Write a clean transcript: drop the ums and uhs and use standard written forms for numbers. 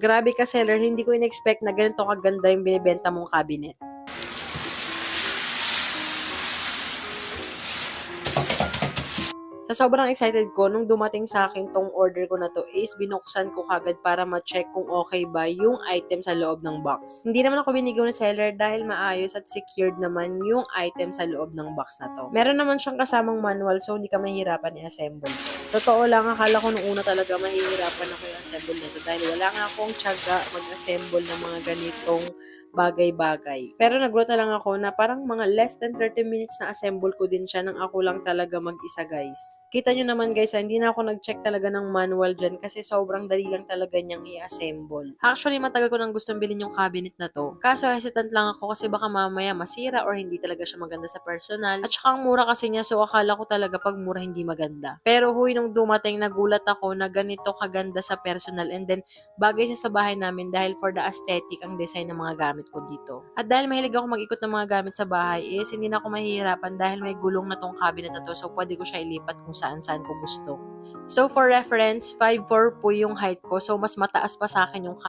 Grabe ka seller, hindi ko in-expect na ganito kaganda yung binibenta mong cabinet. Sa sobrang excited ko, nung dumating sa akin tong order ko na to is binuksan ko kagad para ma-check kung okay ba yung item sa loob ng box. Hindi naman ako binigaw ng seller dahil maayos at secured naman yung item sa loob ng box na to. Meron naman siyang kasamang manual so hindi ka mahihirapan i-assemble. Totoo lang, akala ko nung una talaga mahihirapan ako i-assemble nito dahil wala nga akong tiyaga mag-assemble ng mga ganitong bagay-bagay. Pero nagulat na lang ako na parang mga less than 30 minutes na assemble ko din siya nang ako lang talaga mag-isa guys. Kita nyo naman guys, hindi na ako nag-check talaga ng manual dyan kasi sobrang dali lang talaga niyang i-assemble. Actually, matagal ko nang gustong bilhin yung cabinet na to. Kaso hesitant lang ako kasi baka mamaya masira or hindi talaga siya maganda sa personal. At saka ang mura kasi niya so akala ko talaga pag mura hindi maganda. Pero huy, nung dumating nagulat ako na ganito kaganda sa personal and then bagay siya sa bahay namin dahil for the aesthetic ang design ng mga gamit ko dito. At dahil mahilig ako mag-ikot ng mga gamit sa bahay is hindi na ako mahihirapan dahil may gulong na tong cabinet na to so pwede ko siya ilipat kung saan-saan ko gusto. So for reference, 5'4" po yung height ko so mas mataas pa sa akin yung